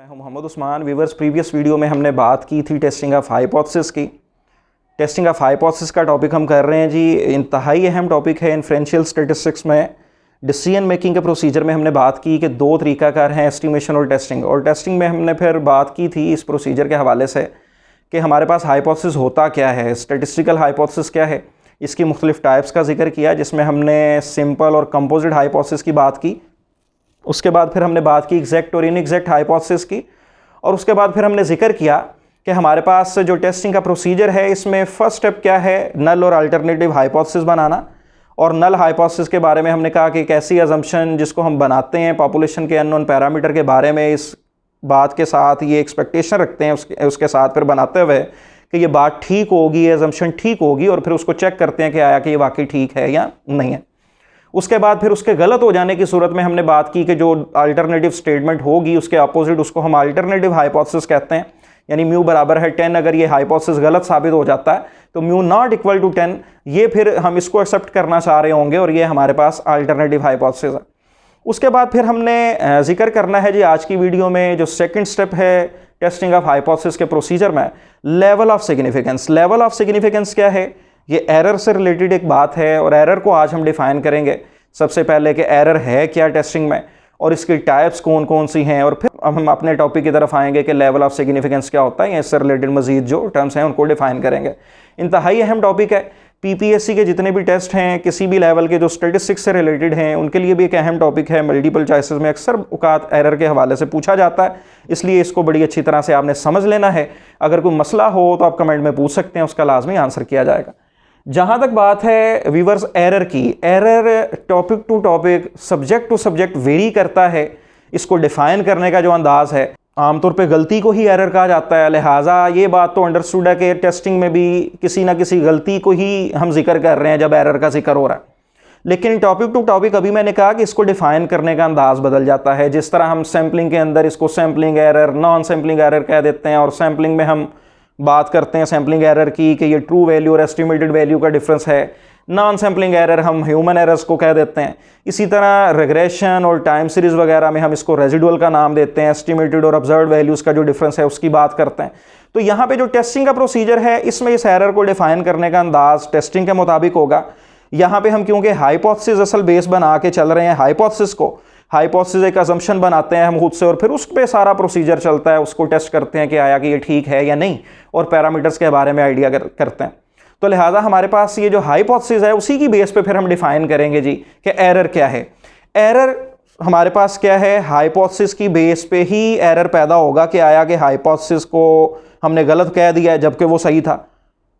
मैं हूं Mohammad Usman. Viewers, previous video में हमने बात की थी टेस्टिंग ऑफ हाइपोथेसिस की। टेस्टिंग ऑफ हाइपोथेसिस का टॉपिक हम कर रहे हैं जी। इंतहाई अहम टॉपिक है इन्फ्रेंशियल स्टैटिस्टिक्स में। डिसीजन मेकिंग के प्रोसीजर में हमने बात की कि दो तरीकाकार हैं, एस्टिमेशन और टेस्टिंग। और टेस्टिंग में हमने फिर बात की थी इस प्रोसीजर के हवाले से कि हमारे पास हाइपोथेसिस होता क्या है, स्टैटिस्टिकल हाइपोथेसिस क्या है, इसकी मुख्तलिफ टाइप्स का जिक्र किया, जिसमें हमने सिंपल और कंपोजिट हाइपोथेसिस की बात की। उसके बाद फिर हमने बात की एग्जैक्ट और इनएग्जैक्ट हाइपोथेसिस की। और उसके बाद फिर हमने जिक्र किया कि हमारे पास जो टेस्टिंग का प्रोसीजर है इसमें फर्स्ट स्टेप क्या है, नल और अल्टरनेटिव हाइपोथेसिस बनाना। और नल हाइपोथेसिस के बारे में हमने कहा कि एक ऐसी अजम्पशन जिसको हम बनाते हैं पॉपुलेशन के अननोन पैरामीटर के बारे में, इस बात के साथ ये एक्सपेक्टेशन रखते हैं उसके साथ फिर बनाते हुए कि ये बात ठीक होगी, ये अजम्पशन ठीक होगी, और फिर उसको चेक करते हैं कि आया कि ये वाकई ठीक है या नहीं है। उसके बाद फिर उसके गलत हो जाने की सूरत में हमने बात की कि जो अल्टरनेटिव स्टेटमेंट होगी उसके अपोजिट, उसको हम अल्टरनेटिव हाइपोथेसिस कहते हैं। यानी म्यू बराबर है 10, अगर ये हाइपोथेसिस गलत साबित हो जाता है तो म्यू नॉट इक्वल टू 10, ये फिर हम इसको एक्सेप्ट करना चाह रहे होंगे और ये हमारे पास अल्टरनेटिव हाइपोथेसिस है। उसके बाद फिर हमने जिक्र करना है जी आज की वीडियो में जो सेकंड स्टेप है टेस्टिंग ऑफ हाइपोथेसिस के प्रोसीजर में, level of significance. Level of significance क्या है? ये एरर से रिलेटेड एक बात है और एरर को आज हम डिफाइन करेंगे। सबसे पहले कि एरर है क्या टेस्टिंग में और इसकी टाइप्स कौन कौन सी हैं, और फिर अब हम अपने टॉपिक की तरफ आएंगे कि लेवल ऑफ सिग्निफिकेंस क्या होता है, इससे रिलेटेड मजीद जो टर्म्स हैं उनको डिफाइन करेंगे। इंतहाई अहम टॉपिक है। पीपीएससी के जितने भी टेस्ट हैं किसी भी लेवल के जो स्टेटिस्टिक्स से रिलेटेड हैं उनके लिए भी एक अहम टॉपिक है। मल्टीपल चॉइसेस में अक्सर औकात एरर के हवाले से पूछा जाता है, इसलिए इसको बड़ी अच्छी तरह से आपने समझ लेना है। अगर कोई मसला हो तो आप कमेंट में पूछ सकते हैं, उसका लाजमी आंसर किया जाएगा। जहाँ तक बात है व्यूअर्स एरर की, error topic to topic, subject to subject vary करता है। इसको डिफाइन करने का जो अंदाज है, आमतौर पे गलती को ही एरर कहा जाता है। लिहाजा ये बात तो अंडरस्टूड है कि टेस्टिंग में भी किसी ना किसी गलती को ही हम जिक्र कर रहे हैं जब एरर का जिक्र हो रहा है। लेकिन टॉपिक टू टॉपिक अभी मैंने कहा कि इसको डिफाइन करने का अंदाज बदल जाता है। जिस तरह हम सैम्पलिंग के अंदर इसको sampling error, non sampling error कह देते हैं, और सैम्पलिंग में हम बात करते हैं सैम्पलिंग एरर की कि ये ट्रू वैल्यू और एस्टिमेटेड वैल्यू का डिफरेंस है। नॉन सैम्पलिंग एरर हम ह्यूमन एरर्स को कह देते हैं। इसी तरह रिग्रेशन और टाइम सीरीज वगैरह में हम इसको रेजिडुअल का नाम देते हैं। एस्टिमेटेड और ऑब्जर्व्ड वैल्यूज का जो डिफरेंस है उसकी बात करते हैं। तो यहाँ पे जो टेस्टिंग का प्रोसीजर है इसमें इस एरर को डिफाइन करने का अंदाज टेस्टिंग के मुताबिक होगा। यहाँ पे हम क्योंकि हाइपोथेसिस असल बेस बना के चल रहे हैं, हाइपोथेसिस एक अजम्पशन बनाते हैं हम खुद से और फिर उस पर सारा प्रोसीजर चलता है, उसको टेस्ट करते हैं कि आया कि ये ठीक है या नहीं, और पैरामीटर्स के बारे में आइडिया करते हैं। तो लिहाजा हमारे पास ये जो हाइपोथेसिस है उसी की बेस पे फिर हम डिफाइन करेंगे जी कि एरर क्या है। एरर हमारे पास क्या है, हाइपोथेसिस की बेस पे ही एरर पैदा होगा कि आया कि हाइपोथेसिस को हमने गलत कह दिया जबकि वो सही था,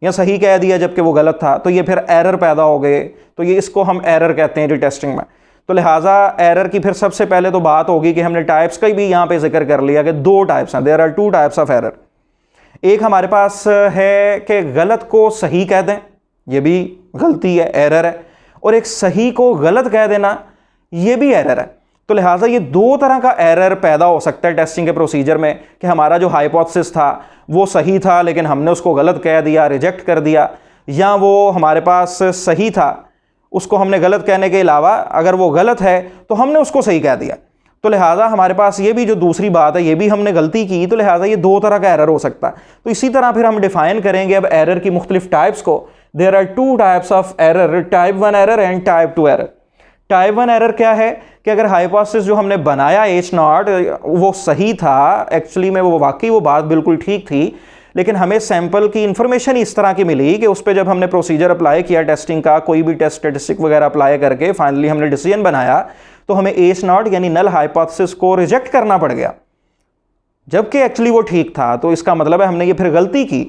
या सही कह दिया जबकि वो गलत था, तो ये फिर एरर पैदा हो गए। तो ये इसको हम एरर कहते हैं जी टेस्टिंग में। तो लिहाजा एरर की फिर सबसे पहले तो बात होगी कि हमने टाइप्स का भी यहाँ पे जिक्र कर लिया कि दो टाइप्स हैं। There are two types of error. एक हमारे पास है कि गलत को सही कह दें, ये भी गलती है, एरर है। और एक सही को गलत कह देना, ये भी एरर है। तो लिहाजा ये दो तरह का एरर पैदा हो सकता है टेस्टिंग के प्रोसीजर में कि हमारा जो हाइपोथेसिस था वो सही था लेकिन हमने उसको गलत कह दिया, रिजेक्ट कर दिया, या वो हमारे पास सही था, उसको हमने गलत कहने के अलावा अगर वो गलत है तो हमने उसको सही कह दिया। तो लिहाजा हमारे पास ये भी जो दूसरी बात है, ये भी हमने गलती की, तो लिहाजा ये दो तरह का एरर हो सकता है। तो इसी तरह फिर हम डिफाइन करेंगे अब एरर की मुख्तलिफ टाइप्स को। There are two types of error, type 1 error and type 2 error. Type 1 error क्या है कि अगर हाइपोथेसिस जो हमने बनाया H0 वो सही था, एक्चुअली में वो वाकई वो बात बिल्कुल ठीक थी, लेकिन हमें सैंपल की इंफॉर्मेशन इस तरह की मिली कि उस पर जब हमने प्रोसीजर अप्लाई किया टेस्टिंग का, कोई भी टेस्ट स्टैटिस्टिक वगैरह अप्लाई करके फाइनली हमने डिसीजन बनाया, तो हमें H0 यानी नल हाइपोथेसिस को रिजेक्ट करना पड़ गया जबकि एक्चुअली वो ठीक था। तो इसका मतलब है हमने ये फिर गलती की,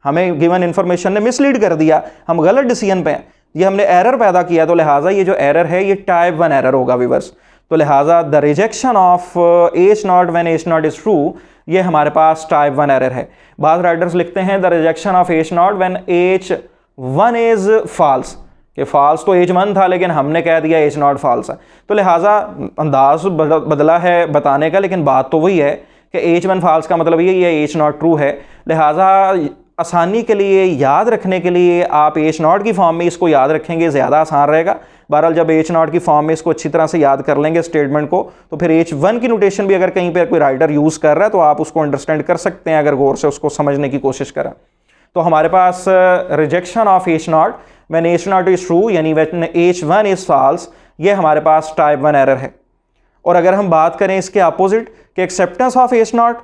हमें गिवन इंफॉर्मेशन ने मिसलीड कर दिया, हम गलत डिसीजन पे हैं, ये हमने एरर पैदा किया। तो लिहाजा ये जो एरर है ये टाइप 1 एरर होगा व्यूअर्स। तो लिहाजा the rejection of H0 when H0 is true, ये हमारे पास टाइप 1 एरर है। बाद राइटर्स लिखते हैं the rejection of H0 when H1 is false, कि फॉल्स तो H1 था लेकिन हमने कह दिया H0 फॉल्स है। तो लिहाजा अंदाज बदला है बताने का, लेकिन बात तो वही है कि H1 फॉल्स का मतलब ये H0 ट्रू है। लिहाजा आसानी के लिए, याद रखने के लिए आप एच नॉट की फॉर्म में इसको याद रखेंगे, ज़्यादा आसान रहेगा। बहरहाल जब एच नॉट की फॉर्म में इसको अच्छी तरह से याद कर लेंगे स्टेटमेंट को, तो फिर एच वन की नोटेशन भी अगर कहीं पर कोई राइटर यूज़ कर रहा है तो आप उसको अंडरस्टैंड कर सकते हैं अगर गौर से उसको समझने की कोशिश करें। तो हमारे पास rejection of H not when H not is true यानी when H one is false, ये हमारे पास टाइप वन एरर है। और अगर हम बात करें इसके अपोजिट कि acceptance of H not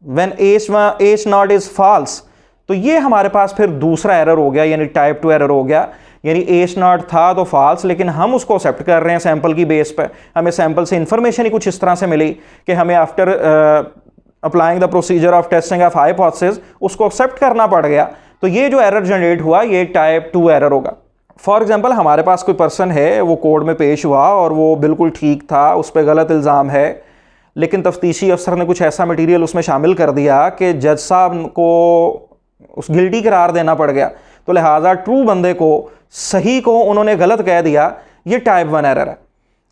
when H not is false, तो ये हमारे पास फिर दूसरा एरर हो गया, यानी टाइप टू एरर हो गया। यानी एच नॉट था तो फॉल्स, लेकिन हम उसको एक्सेप्ट कर रहे हैं सैंपल की बेस पे, हमें सैंपल से इंफॉर्मेशन ही कुछ इस तरह से मिली कि हमें after applying the procedure of testing of hypothesis उसको एक्सेप्ट करना पड़ गया। तो ये जो एरर जनरेट हुआ ये टाइप टू एरर होगा। फॉर एग्जाम्पल हमारे पास कोई पर्सन है, वो कोर्ट में पेश हुआ और वो बिल्कुल ठीक था, उस पर गलत इल्ज़ाम है, लेकिन तफ्तीशी अफसर ने कुछ ऐसा मटीरियल उसमें शामिल कर दिया कि जज साहब को उस गिल्टी करार देना पड़ गया, तो लिहाजा ट्रू बंदे को, सही को उन्होंने गलत कह दिया, ये टाइप वन एरर है।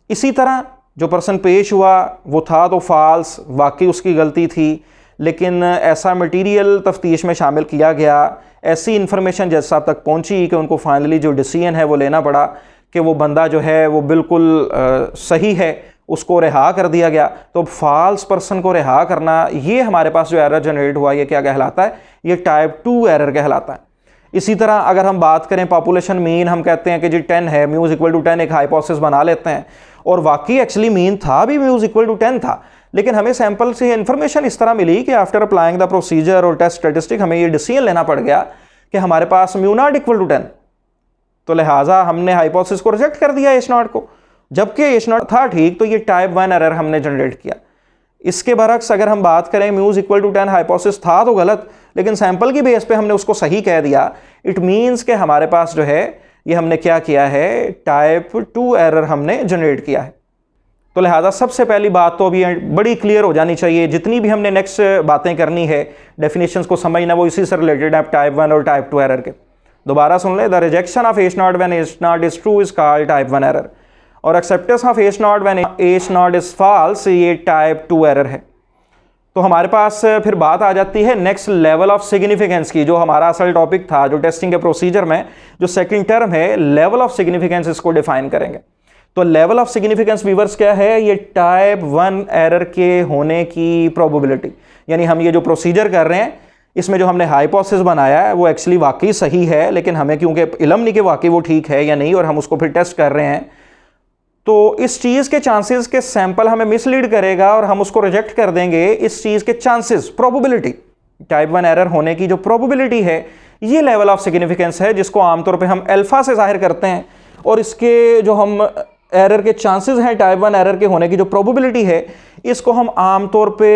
इसी तरह जो पर्सन पेश हुआ वो था तो फॉल्स, वाकई उसकी गलती थी, लेकिन ऐसा मटीरियल तफ्तीश में शामिल किया गया, ऐसी इन्फॉर्मेशन जज साहब तक पहुंची कि उनको फाइनली जो डिसीजन है वो लेना पड़ा कि वो बंदा जो है वो बिल्कुल सही है, उसको रिहा कर दिया गया। तो फॉल्स पर्सन को रिहा करना, ये हमारे पास जो एरर जनरेट हुआ ये क्या कहलाता है? ये टाइप टू एरर कहलाता है। इसी तरह अगर हम बात करें पॉपुलेशन मीन, हम कहते हैं कि जी 10 है, म्यूज इक्वल टू 10 एक हाइपोथेसिस बना लेते हैं, और वाकई एक्चुअली मीन था भी म्यूज इक्वल टू 10 था, लेकिन हमें सैंपल से इंफॉर्मेशन इस तरह मिली कि आफ्टर अप्लाइंग द प्रोसीजर और टेस्ट स्टैटिस्टिक हमें ये डिसीजन लेना पड़ गया कि हमारे पास म्यू नॉट इक्वल टू 10, तो लिहाजा हमने हाइपोथेसिस को रिजेक्ट कर दिया एच नॉट को, जबकि एच नॉट था ठीक। तो ये टाइप वन एरर हमने जनरेट किया। इसके बरक्स अगर हम बात करें म्यूज इक्वल टू 10 हाइपोथेसिस था तो गलत, लेकिन सैंपल की बेस पे हमने उसको सही कह दिया, इट मीन्स कि हमारे पास जो है ये हमने क्या किया है, टाइप टू एरर हमने जनरेट किया है। तो लिहाजा सबसे पहली बात तो अभी बड़ी क्लियर हो जानी चाहिए, जितनी भी हमने नेक्स्ट बातें करनी है, डेफिनेशंस को समझना, वो इसी से रिलेटेड है टाइप वन और टाइप टू एरर के। दोबारा सुन ले, the rejection of H not when H not is true is called type one error, और acceptance of H not when H not is false, ये टाइप टू एरर है। तो हमारे पास फिर बात आ जाती है नेक्स्ट लेवल ऑफ सिग्निफिकेंस की, जो हमारा असल टॉपिक था, जो टेस्टिंग के प्रोसीजर में जो सेकंड टर्म है लेवल ऑफ सिग्निफिकेंस, इसको डिफाइन करेंगे। तो लेवल ऑफ सिग्निफिकेंस व्यूअर्स क्या है? ये टाइप वन एरर के होने की प्रोबेबिलिटी, यानी हम ये जो प्रोसीजर कर रहे हैं इसमें जो हमने हाइपोथेसिस बनाया है वो एक्चुअली वाकई सही है, लेकिन हमें क्योंकि इल्म नहीं कि वाकई वो ठीक है या नहीं, और हम उसको फिर टेस्ट कर रहे हैं, तो इस चीज़ के चांसेस के सैंपल हमें मिसलीड करेगा और हम उसको रिजेक्ट कर देंगे। इस चीज़ के chances, probability, type one error होने की जो प्रोबेबिलिटी है, ये लेवल ऑफ सिग्निफिकेंस है, जिसको आमतौर पे हम अल्फा से जाहिर करते हैं। और इसके जो हम एरर के चांसेस हैं, टाइप वन एरर के होने की जो प्रोबेबिलिटी है, इसको हम आमतौर पे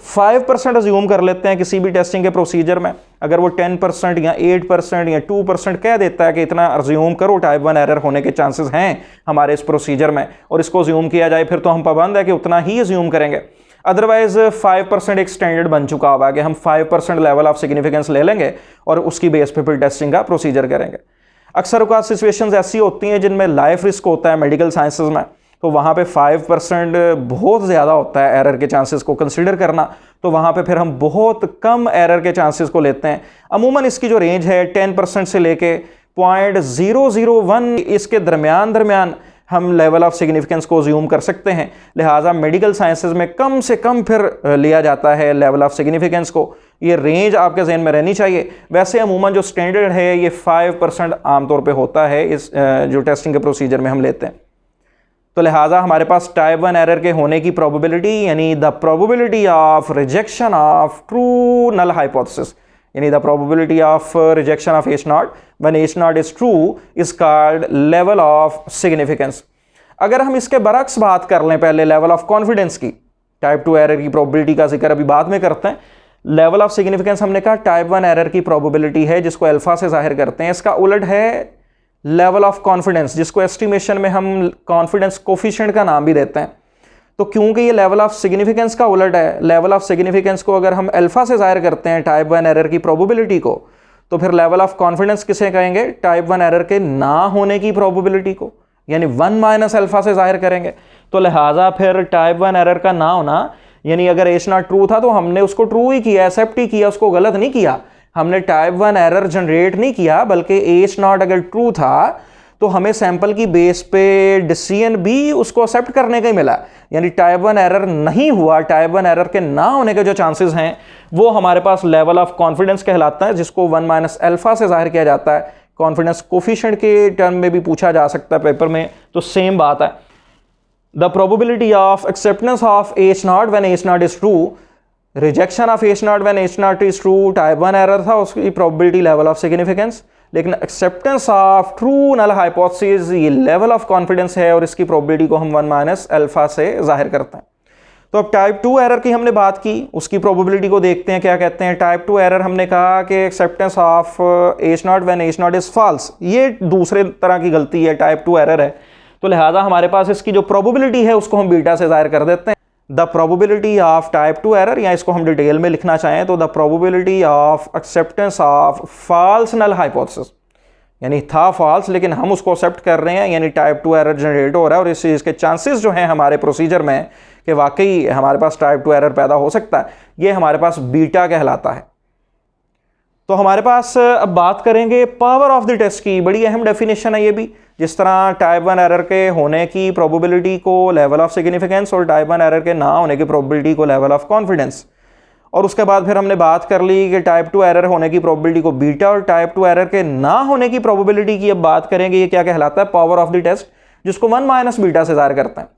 5% अज्यूम कर लेते हैं किसी भी टेस्टिंग के प्रोसीजर में। अगर वो 10% या 8% या 2% कह देता है कि इतना अज्यूम करो टाइप वन एरर होने के चांसेस हैं हमारे इस प्रोसीजर में, और इसको अज्यूम किया जाए, फिर तो हम पाबंद है कि उतना ही अज्यूम करेंगे। अदरवाइज 5% एक स्टैंडर्ड बन चुका हुआ है कि हम 5% लेवल ऑफ सिग्निफिकेंस ले लेंगे और उसकी बेस पे फिर टेस्टिंग का प्रोसीजर करेंगे। अक्सर औक़ात सिचुएशंस ऐसी होती हैं जिनमें लाइफ रिस्क होता है मेडिकल साइंसेज में, तो वहाँ पे 5% बहुत ज़्यादा होता है एरर के चांसेस को कंसीडर करना, तो वहाँ पे फिर हम बहुत कम एरर के चांसेस को लेते हैं। अमूमन इसकी जो रेंज है 10% से लेके 0.001 इसके दरमियान हम लेवल ऑफ सिग्निफिकेंस को अज्यूम कर सकते हैं। लिहाजा मेडिकल साइंसेज में कम से कम फिर लिया जाता है लेवल ऑफ सिग्निफिकेंस को। ये रेंज आपके जहन में रहनी चाहिए। वैसे अमूमन जो स्टैंडर्ड है ये 5% आमतौर पे होता है इस जो टेस्टिंग के प्रोसीजर में हम लेते हैं। तो लिहाजा हमारे पास टाइप वन एरर के होने की प्रोबेबिलिटी, यानी the probability of rejection of true null hypothesis, यानी the probability of rejection of H not when H not is true is called level of significance. अगर हम इसके बरक्स बात कर लें पहले लेवल ऑफ कॉन्फिडेंस की, टाइप टू एरर की प्रोबेबिलिटी का जिक्र अभी बाद में करते हैं। लेवल ऑफ सिग्निफिकेंस हमने कहा टाइप वन एरर की प्रोबेबिलिटी है जिसको अल्फा से जाहिर करते हैं। इसका उलट है लेवल ऑफ कॉन्फिडेंस, जिसको एस्टिमेशन में हम कॉन्फिडेंस कोफिशिएंट का नाम भी देते हैं। तो क्योंकि ये लेवल ऑफ सिग्निफिकेंस का उलट है, लेवल ऑफ सिग्निफिकेंस को अगर हम अल्फा से जाहिर करते हैं टाइप वन एरर की प्रोबेबिलिटी को, तो फिर लेवल ऑफ कॉन्फिडेंस किसे कहेंगे? टाइप वन एरर के ना होने की प्रोबेबिलिटी को, यानी 1 - अल्फा से जाहिर करेंगे। तो लिहाजा फिर टाइप वन एरर का ना होना, यानी अगर एच नॉट ट्रू था तो हमने उसको ट्रू ही किया, एक्सेप्ट ही किया, उसको गलत नहीं किया। हमने टाइप 1 एरर जनरेट नहीं किया, बल्कि एच नॉट अगर ट्रू था तो हमें सैंपल की बेस पे डिसीजन भी उसको एक्सेप्ट करने का ही मिला, यानी टाइप 1 एरर नहीं हुआ। टाइप 1 एरर के ना होने के जो चांसेस हैं वो हमारे पास लेवल ऑफ कॉन्फिडेंस कहलाता है, जिसको 1 माइनस अल्फा से जाहिर किया जाता है। कॉन्फिडेंस कोफिशिएंट के टर्म में भी पूछा जा सकता है पेपर में, तो सेम बात है। The probability of acceptance of H not when H not is true, rejection of H not when H not is true type 1 error था, उसकी प्रोबेबिलिटी लेवल ऑफ सिग्निफिकेंस। लेकिन acceptance of true null hypothesis ये level of confidence है और इसकी probability को हम 1 minus alpha से जाहिर करते हैं। तो अब टाइप 2 एरर की हमने बात की, उसकी प्रोबेबिलिटी को देखते हैं क्या कहते हैं। टाइप 2 एरर हमने कहा कि acceptance of H not when H not is false, ये दूसरे तरह की गलती है, टाइप 2 एरर है। तो लिहाजा हमारे पास इसकी जो प्रोबेबिलिटी है उसको हम बीटा से जाहिर कर देते हैं। The probability of type 2 error, या इसको हम डिटेल में लिखना चाहें तो the probability of acceptance of false null hypothesis, यानी था फॉल्स लेकिन हम उसको एक्सेप्ट कर रहे हैं, यानी टाइप 2 एरर जनरेट हो रहा है और इस चीज़ के चांसेस जो हैं हमारे प्रोसीजर में कि वाकई हमारे पास टाइप 2 एरर पैदा हो सकता है, ये हमारे पास बीटा कहलाता है। तो हमारे पास अब बात करेंगे पावर ऑफ द टेस्ट की, बड़ी अहम डेफिनेशन है ये भी। जिस तरह टाइप 1 एरर के होने की प्रोबेबिलिटी को लेवल ऑफ सिग्निफिकेंस और टाइप 1 एरर के ना होने की प्रोबेबिलिटी को लेवल ऑफ कॉन्फिडेंस, और उसके बाद फिर हमने बात कर ली कि टाइप 2 एरर होने की प्रोबेबिलिटी को बीटा और टाइप 2 एरर के ना होने की प्रोबेबिलिटी की अब बात करेंगे, ये क्या कहलाता है, पावर ऑफ द टेस्ट, जिसको 1 माइनस बीटा से जाहिर करते हैं।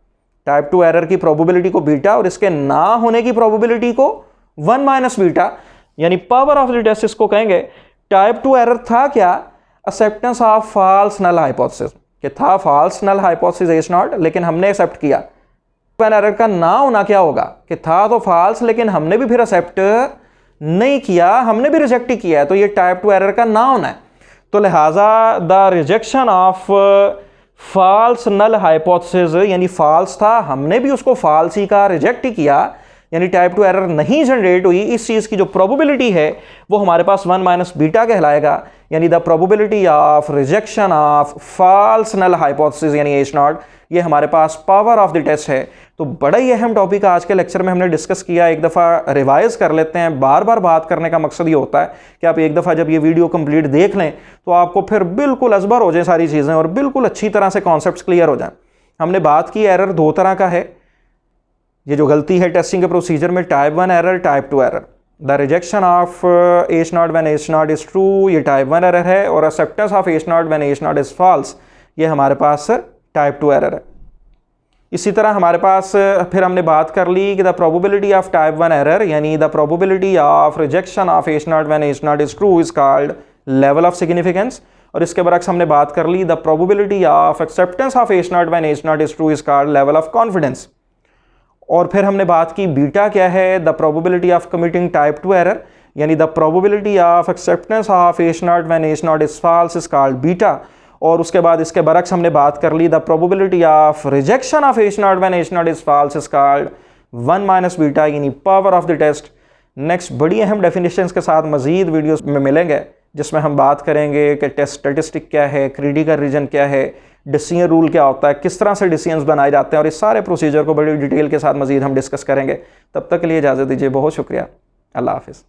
टाइप 2 एरर की प्रोबेबिलिटी को बीटा और इसके ना होने की प्रोबेबिलिटी को 1 माइनस बीटा, यानी पावर ऑफ द टेस्ट इसको कहेंगे। टाइप 2 एरर था क्या, acceptance of false null hypothesis, कि था false null hypothesis H naught लेकिन हमने एक्सेप्ट किया। एरर का ना होना क्या होगा कि था तो फॉल्स लेकिन हमने भी फिर एक्सेप्ट नहीं किया, हमने भी रिजेक्ट ही किया है, तो ये टाइप 2 एरर का ना होना है। तो लिहाजा the rejection of false null hypothesis, यानी फॉल्स था हमने भी उसको फॉल्स ही कहा, रिजेक्ट ही किया, यानी टाइप 2 एरर नहीं जनरेट हुई, इस चीज़ की जो प्रोबेबिलिटी है वो हमारे पास 1 माइनस बीटा कहलाएगा, यानी the probability of rejection of false null hypothesis यानी एच नॉट, ये हमारे पास पावर ऑफ द टेस्ट है। तो बड़ा ही अहम टॉपिक आज के लेक्चर में हमने डिस्कस किया, एक दफ़ा रिवाइज कर लेते हैं। बार बार बात करने का मकसद ये होता है कि आप एक दफ़ा जब ये वीडियो कंप्लीट देख लें तो आपको फिर बिल्कुल अजबर हो जाए सारी चीज़ें और बिल्कुल अच्छी तरह से कॉन्सेप्ट्स क्लियर हो जाएं। हमने बात की एरर दो तरह का है, ये जो गलती है टेस्टिंग के प्रोसीजर में, type 1 error, type 2 error. The rejection of H not when H not is true, ये टाइप 1 एरर है, और acceptance of H not when H not is false, ये हमारे पास टाइप 2 एरर है। इसी तरह हमारे पास फिर हमने बात कर ली कि the probability of type 1 error, यानी the probability of rejection of H not when H not is true is called level of significance, और इसके बरक्स हमने बात कर ली the probability of acceptance of H not when H not is true is called level of confidence. और फिर हमने बात की बीटा क्या है, the probability of committing type 2 error, यानी the probability of acceptance of H not when H not is false is called beta. और उसके बाद इसके बरक्स हमने बात कर ली the probability of rejection of H not when H not is false is called 1 minus beta, यानी power of the test. Next बड़ी अहम डेफिनेशंस के साथ मजीद वीडियोस में मिलेंगे, जिसमें हम बात करेंगे कि टेस्ट स्टेटिस्टिक क्या है, क्रिटिकल रीजन क्या है, डिसीजन रूल क्या होता है, किस तरह से डिसीजंस बनाए जाते हैं, और इस सारे प्रोसीजर को बड़ी डिटेल के साथ मजीद हम डिस्कस करेंगे। तब तक के लिए इजाज़त दीजिए, बहुत शुक्रिया, अल्लाह हाफिज़।